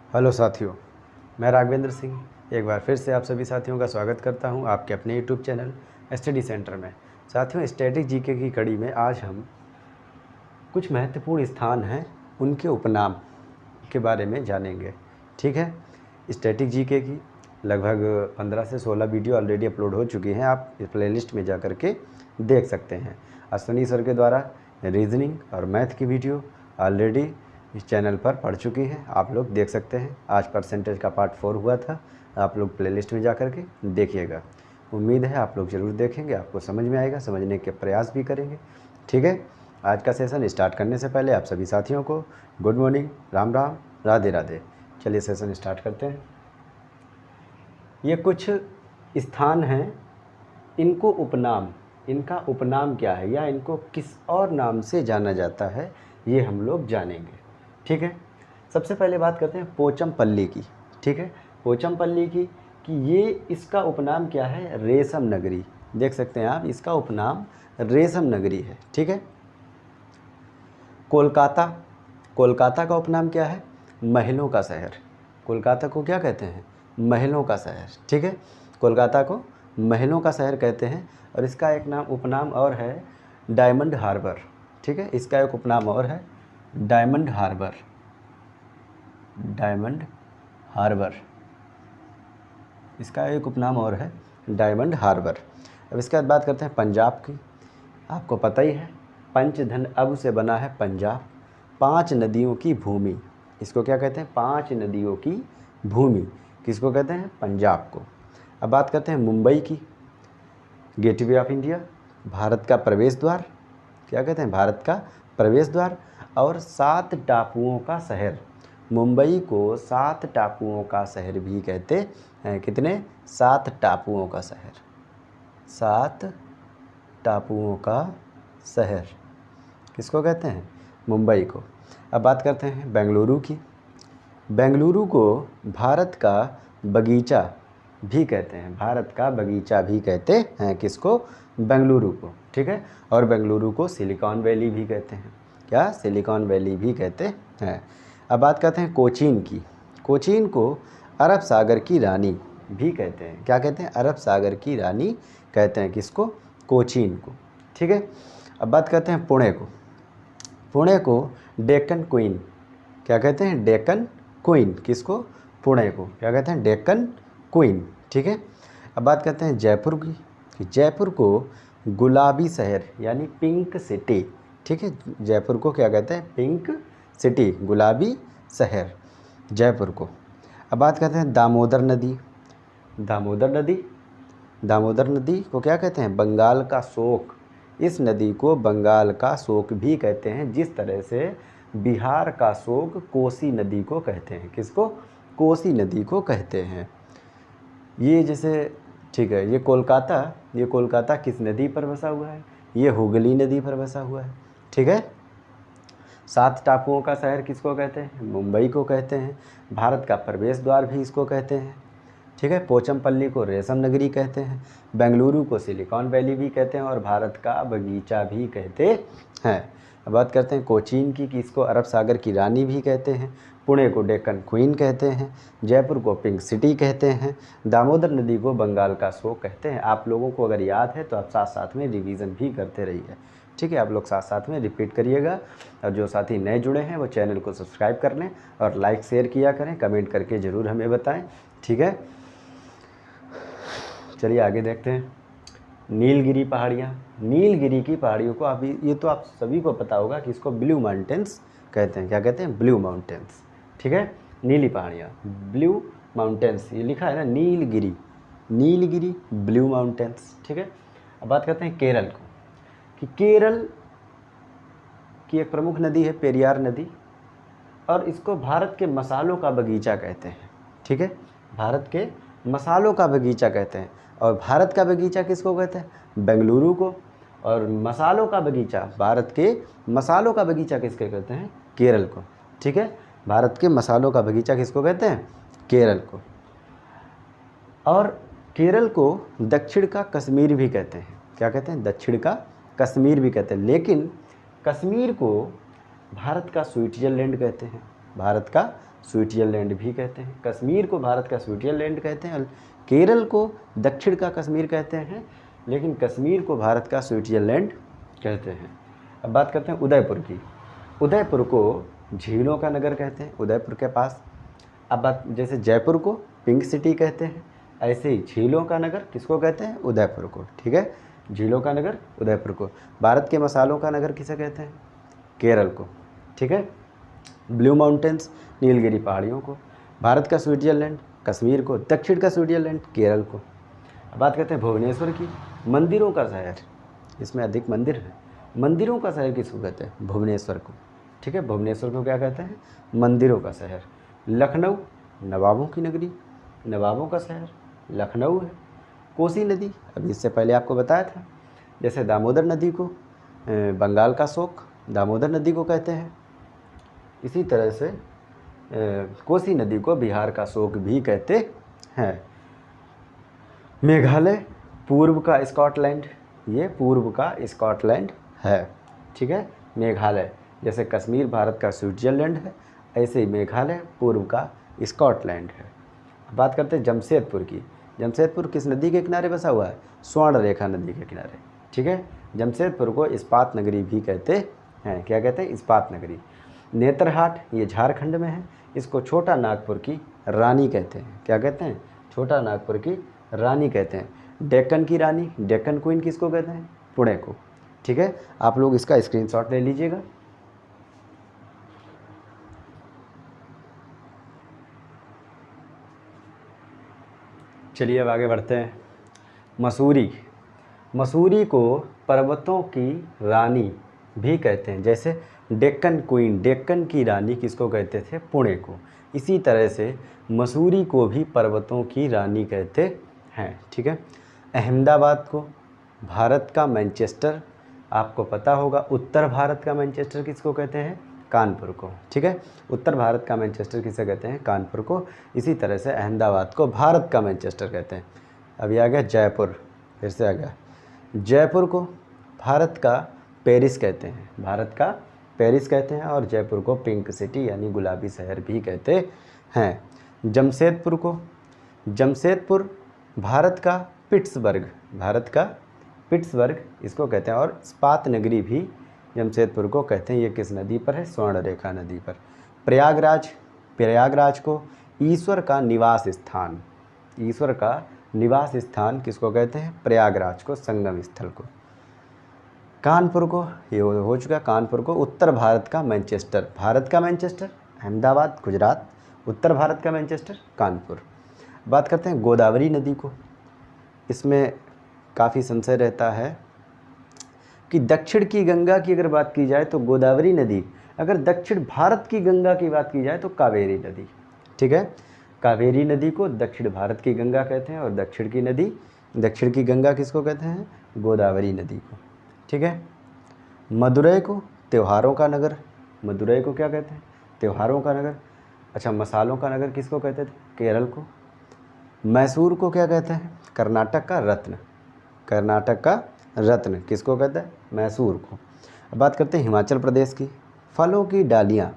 Hello साथियों, मैं राघवेंद्र सिंह एक बार फिर से आप सभी साथियों का स्वागत करता हूं आपके अपने यूट्यूब चैनल स्टडी सेंटर में। साथियों, स्टैटिक जीके की कड़ी में आज हम कुछ महत्वपूर्ण स्थान हैं उनके उपनाम के बारे में जानेंगे। ठीक है, स्टैटिक जीके की लगभग 15 से 16 वीडियो ऑलरेडी अपलोड हो चुकी हैं। आप इस प्लेलिस्ट में जा कर के देख सकते हैं। अश्विनी सर के द्वारा रीजनिंग और मैथ की वीडियो ऑलरेडी इस चैनल पर पढ़ चुकी हैं, आप लोग देख सकते हैं। आज परसेंटेज का पार्ट 4 हुआ था, आप लोग प्लेलिस्ट में जा कर के देखिएगा। उम्मीद है आप लोग ज़रूर देखेंगे, आपको समझ में आएगा, समझने के प्रयास भी करेंगे। ठीक है, आज का सेशन स्टार्ट करने से पहले आप सभी साथियों को गुड मॉर्निंग, राम राम, राधे राधे। चलिए सेशन स्टार्ट करते हैं। ये कुछ स्थान हैं, इनको उपनाम, इनका उपनाम क्या है या इनको किस और नाम से जाना जाता है, ये हम लोग जानेंगे। ठीक है, सबसे पहले बात करते हैं पोचमपल्ली की। ठीक है, पोचमपल्ली की कि ये इसका उपनाम क्या है, रेशम नगरी। देख सकते हैं आप, इसका उपनाम रेशम नगरी है। ठीक है, कोलकाता, कोलकाता का उपनाम क्या है, महलों का शहर। कोलकाता को क्या कहते हैं, महलों का शहर। ठीक है, कोलकाता को महलों का शहर कहते हैं। और इसका एक नाम उपनाम और है डायमंड हार्बर। ठीक है, इसका एक उपनाम और है डायमंड हार्बर, डायमंड हार्बर, इसका एक उपनाम और है डायमंड हार्बर। अब इसके बाद बात करते हैं पंजाब की। आपको पता ही है, पंचधन अब से बना है पंजाब, 5 नदियों की भूमि। इसको क्या कहते हैं, 5 नदियों की भूमि। किसको कहते हैं, पंजाब को। अब बात करते हैं मुंबई की। गेटवे ऑफ इंडिया, भारत का प्रवेश द्वार। क्या कहते हैं, भारत का प्रवेश द्वार। और 7 टापुओं का शहर, मुंबई को 7 टापुओं का शहर भी कहते हैं। कितने, 7 टापुओं का शहर, 7 टापुओं का शहर किसको कहते हैं, मुंबई को। अब बात करते हैं बेंगलुरु की। बेंगलुरु को भारत का बगीचा भी कहते हैं, भारत का बगीचा भी कहते हैं। किसको, बेंगलुरु को। ठीक है, और बेंगलुरु को सिलिकॉन वैली भी कहते हैं। क्या, सिलिकॉन वैली भी कहते हैं। अब बात करते हैं कोचीन की। कोचीन को अरब सागर की रानी भी कहते हैं। क्या कहते हैं, अरब सागर की रानी कहते हैं। किसको, कोचीन को। ठीक है, अब बात करते हैं पुणे को। पुणे को डेक्कन क्वीन, क्या कहते हैं, डेक्कन क्वीन। किसको, पुणे को क्या कहते हैं, डेक्कन क्वीन। ठीक है, अब बात करते हैं जयपुर की कि जयपुर को गुलाबी शहर यानी पिंक सिटी। ठीक है, जयपुर को क्या कहते हैं, पिंक सिटी, गुलाबी शहर, जयपुर को। अब बात करते हैं दामोदर नदी। दामोदर नदी, दामोदर नदी को क्या कहते हैं, बंगाल का शोक। इस नदी को बंगाल का शोक भी कहते हैं, जिस तरह से बिहार का शोक कोसी नदी को कहते हैं। किसको, कोसी नदी को कहते हैं। ये जैसे, ठीक है, ये कोलकाता किस नदी पर बसा हुआ है, ये हुगली नदी पर बसा हुआ है। ठीक है, 7 टापुओं का शहर किसको कहते हैं, मुंबई को कहते हैं। भारत का प्रवेश द्वार भी इसको कहते हैं। ठीक है, पोचमपल्ली को रेशम नगरी कहते हैं, बेंगलुरु को सिलिकॉन वैली भी कहते हैं और भारत का बगीचा भी कहते हैं। अब बात करते हैं कोचीन की कि इसको अरब सागर की रानी भी कहते हैं, पुणे को डेक्कन क्वीन कहते हैं, जयपुर को पिंक सिटी कहते हैं, दामोदर नदी को बंगाल का शोक कहते हैं। आप लोगों को अगर याद है तो आप साथ साथ में रिवीजन भी करते रहिए। ठीक है, आप लोग साथ साथ में रिपीट करिएगा। और जो साथी नए जुड़े हैं वो चैनल को सब्सक्राइब कर लें और लाइक शेयर किया करें, कमेंट करके ज़रूर हमें बताएं। ठीक है, चलिए आगे देखते हैं। नीलगिरी पहाड़ियाँ, नीलगिरी की पहाड़ियों को अभी, ये तो आप सभी को पता होगा कि इसको ब्लू माउंटेन्स कहते हैं। क्या कहते हैं, ब्लू माउंटेन्स। ठीक है, नीली पहाड़ियाँ, ब्लू माउंटेन्स, ये लिखा है ना, नीलगिरी, नीलगिरी ब्लू माउंटेन्स। ठीक है, अब बात करते हैं केरल को कि केरल की एक प्रमुख नदी है पेरियार नदी, और इसको भारत के मसालों का बगीचा कहते हैं। ठीक है, भारत के मसालों का बगीचा कहते हैं। और भारत का बगीचा किसको कहते हैं, बेंगलुरु को। और मसालों का बगीचा, भारत के मसालों का बगीचा किसके कहते हैं, केरल को। ठीक है, भारत के मसालों का बगीचा किसको कहते हैं, केरल को। और केरल को दक्षिण का कश्मीर भी कहते हैं। क्या कहते हैं, दक्षिण का कश्मीर भी कहते हैं। लेकिन कश्मीर को भारत का स्विट्ज़रलैंड कहते हैं, भारत का स्विट्जरलैंड भी कहते हैं। कश्मीर को भारत का स्विट्जरलैंड कहते हैं, केरल को दक्षिण का कश्मीर कहते हैं, लेकिन कश्मीर को भारत का स्विट्जरलैंड कहते हैं। अब बात करते हैं उदयपुर की। उदयपुर को झीलों का नगर कहते हैं, उदयपुर के पास। अब बात, जैसे जयपुर को पिंक सिटी कहते हैं, ऐसे ही झीलों का नगर किसको कहते हैं? उदयपुर को। ठीक है, झीलों का नगर उदयपुर को। भारत के मसालों का नगर किसे कहते हैं? केरल को। ठीक है, ब्लू माउंटेन्स नीलगिरी पहाड़ियों को। भारत का स्विट्जरलैंड कश्मीर को, दक्षिण का स्विट्जरलैंड केरल को। अब बात करते हैं भुवनेश्वर की। मंदिरों का शहर, इसमें अधिक मंदिर है, मंदिरों का शहर किसको कहते हैं? भुवनेश्वर को। ठीक है, भुवनेश्वर को क्या कहते हैं? मंदिरों का शहर। लखनऊ नवाबों की नगरी, नवाबों का शहर लखनऊ है। कोसी नदी, अभी इससे पहले आपको बताया था। जैसे दामोदर नदी को बंगाल का शोक दामोदर नदी को कहते हैं, इसी तरह से कोसी नदी को बिहार का शोक भी कहते हैं। मेघालय पूर्व का स्कॉटलैंड, ये पूर्व का स्कॉटलैंड है। ठीक है, मेघालय, जैसे कश्मीर भारत का स्विट्जरलैंड है, ऐसे ही मेघालय पूर्व का स्कॉटलैंड है। बात करते हैं जमशेदपुर की। जमशेदपुर किस नदी के किनारे बसा हुआ है? स्वर्ण रेखा नदी के किनारे। ठीक है, जमशेदपुर को इस्पात नगरी भी कहते हैं। क्या कहते हैं? इस्पात नगरी। नेतरहाट, ये झारखंड में है, इसको छोटा नागपुर की रानी कहते हैं। क्या कहते हैं? छोटा नागपुर की रानी कहते हैं। डेक्कन की रानी, डेक्कन क्वीन किसको कहते हैं? पुणे को। ठीक है, आप लोग इसका स्क्रीनशॉट ले लीजिएगा। चलिए अब आगे बढ़ते हैं। मसूरी, मसूरी को पर्वतों की रानी भी कहते हैं। जैसे डेक्कन क्वीन, डेक्कन की रानी किसको कहते थे? पुणे को। इसी तरह से मसूरी को भी पर्वतों की रानी कहते हैं। ठीक है, अहमदाबाद को भारत का मैनचेस्टर, आपको पता होगा। उत्तर भारत का मैनचेस्टर किसको कहते हैं? कानपुर को। ठीक है, उत्तर भारत का मैनचेस्टर किसे कहते हैं? कानपुर को। इसी तरह से अहमदाबाद को भारत का मैनचेस्टर कहते हैं। अभी आ गया जयपुर, फिर से आ गया। जयपुर को भारत का पेरिस कहते हैं, भारत का पेरिस कहते हैं, और जयपुर को पिंक सिटी यानी गुलाबी शहर भी कहते हैं। जमशेदपुर को, जमशेदपुर भारत का पिट्सबर्ग, भारत का पिट्सबर्ग इसको कहते हैं, और इस्पात नगरी भी जमशेदपुर को कहते हैं। ये किस नदी पर है? स्वर्ण रेखा नदी पर। प्रयागराज, प्रयागराज को ईश्वर का निवास स्थान, ईश्वर का निवास स्थान किसको कहते हैं? प्रयागराज को, संगम स्थल को। कानपुर को, ये हो चुका, कानपुर को उत्तर भारत का मैनचेस्टर, भारत का मैनचेस्टर अहमदाबाद गुजरात, उत्तर भारत का मैनचेस्टर कानपुर। बात करते हैं गोदावरी नदी को। इसमें काफ़ी संशय रहता है कि दक्षिण की गंगा की अगर बात की जाए तो गोदावरी नदी, अगर दक्षिण भारत की गंगा की बात की जाए तो कावेरी नदी। ठीक है, कावेरी नदी को दक्षिण भारत की गंगा कहते हैं, और दक्षिण की नदी, दक्षिण की गंगा किसको कहते हैं? गोदावरी नदी को। ठीक है, मदुरै को त्योहारों का नगर, मदुरै को क्या कहते हैं? त्योहारों का नगर। अच्छा, मसालों का नगर किसको कहते थे? केरल को। मैसूर को क्या कहते हैं? कर्नाटक का रत्न, कर्नाटक का रत्न किसको कहते हैं? मैसूर को। अब बात करते हैं हिमाचल प्रदेश की। फलों की डालियाँ,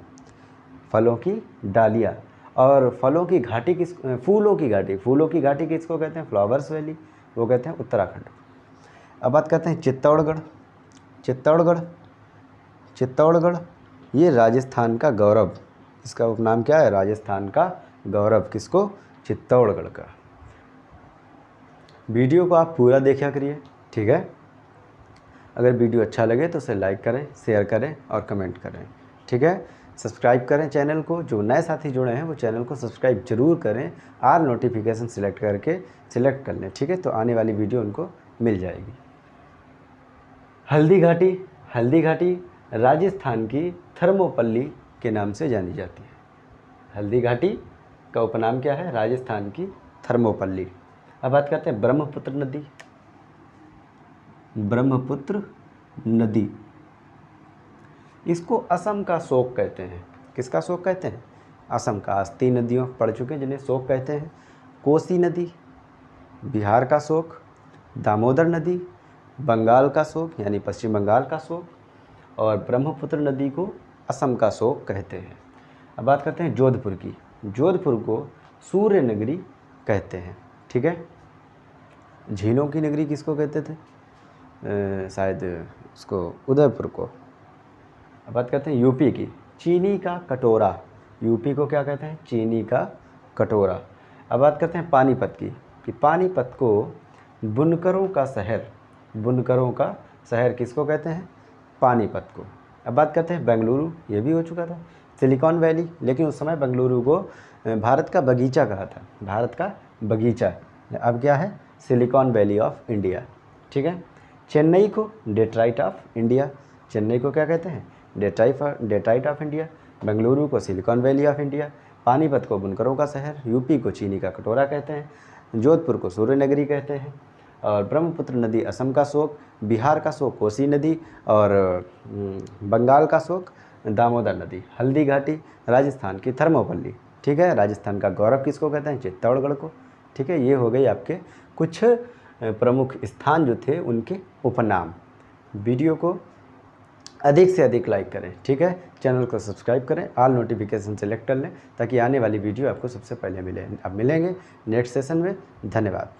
फलों की डालियाँ, और फलों की घाटी किस, फूलों की घाटी, फूलों की घाटी किसको कहते हैं? फ्लावर्स वैली, वो कहते हैं उत्तराखंड। अब बात करते हैं चित्तौड़गढ़, चित्तौड़गढ़, चित्तौड़गढ़ ये राजस्थान का गौरव, इसका उपनाम क्या है? राजस्थान का गौरव किसको? चित्तौड़गढ़ का। वीडियो को आप पूरा देखा करिए। ठीक है, अगर वीडियो अच्छा लगे तो उसे लाइक करें, शेयर करें और कमेंट करें। ठीक है, सब्सक्राइब करें चैनल को। जो नए साथी जुड़े हैं वो चैनल को सब्सक्राइब जरूर करें, आल नोटिफिकेशन सिलेक्ट करके सिलेक्ट कर लें। ठीक है, तो आने वाली वीडियो उनको मिल जाएगी। हल्दी घाटी, हल्दी घाटी राजस्थान की थर्मोपल्ली के नाम से जानी जाती है। हल्दी घाटी का उपनाम क्या है? राजस्थान की थर्मोपल्ली। अब बात करते हैं ब्रह्मपुत्र नदी, ब्रह्मपुत्र नदी, इसको असम का शोक कहते हैं। किसका शोक कहते हैं? असम का। आज 3 नदियों पढ़ चुके हैं जिन्हें शोक कहते हैं। कोसी नदी बिहार का शोक, दामोदर नदी बंगाल का शोक यानी पश्चिम बंगाल का शोक, और ब्रह्मपुत्र नदी को असम का शोक कहते हैं। अब बात करते हैं जोधपुर की। जोधपुर को सूर्य नगरी कहते हैं, ठीक है। झीलों की नगरी किसको कहते थे? शायद उसको उदयपुर को। अब बात करते हैं यूपी की। चीनी का कटोरा, यूपी को क्या कहते हैं? चीनी का कटोरा। अब बात करते हैं पानीपत की, कि पानीपत को बुनकरों का शहर, बुनकरों का शहर किसको कहते हैं? पानीपत को। अब बात करते हैं बेंगलुरु, ये भी हो चुका था। सिलिकॉन वैली, लेकिन उस समय बेंगलुरु को भारत का बगीचा कहा था, भारत का बगीचा। अब क्या है? सिलिकॉन वैली ऑफ इंडिया, ठीक है। चेन्नई को डेट्राइट ऑफ इंडिया, चेन्नई को क्या कहते हैं? Detroit of India. बेंगलुरु को Silicon Valley of India. Panipat को बुनकरों का शहर, यूपी को चीनी का कटोरा कहते हैं, जोधपुर को सूर्य नगरी कहते हैं, और ब्रह्मपुत्र नदी असम का शोक, बिहार का शोक कोसी नदी, और बंगाल का शोक दामोदर नदी। हल्दी घाटी राजस्थान की थर्मोपल्ली, ठीक है। राजस्थान का गौरव किसको कहते हैं? चित्तौड़गढ़ को, ठीक है। ये हो गई आपके कुछ प्रमुख स्थान जो थे उनके उपनाम। वीडियो को अधिक से अधिक लाइक करें, ठीक है। चैनल को सब्सक्राइब करें, ऑल नोटिफिकेशन सेलेक्ट कर लें, ताकि आने वाली वीडियो आपको सबसे पहले मिले। अब मिलेंगे नेक्स्ट सेशन में। धन्यवाद।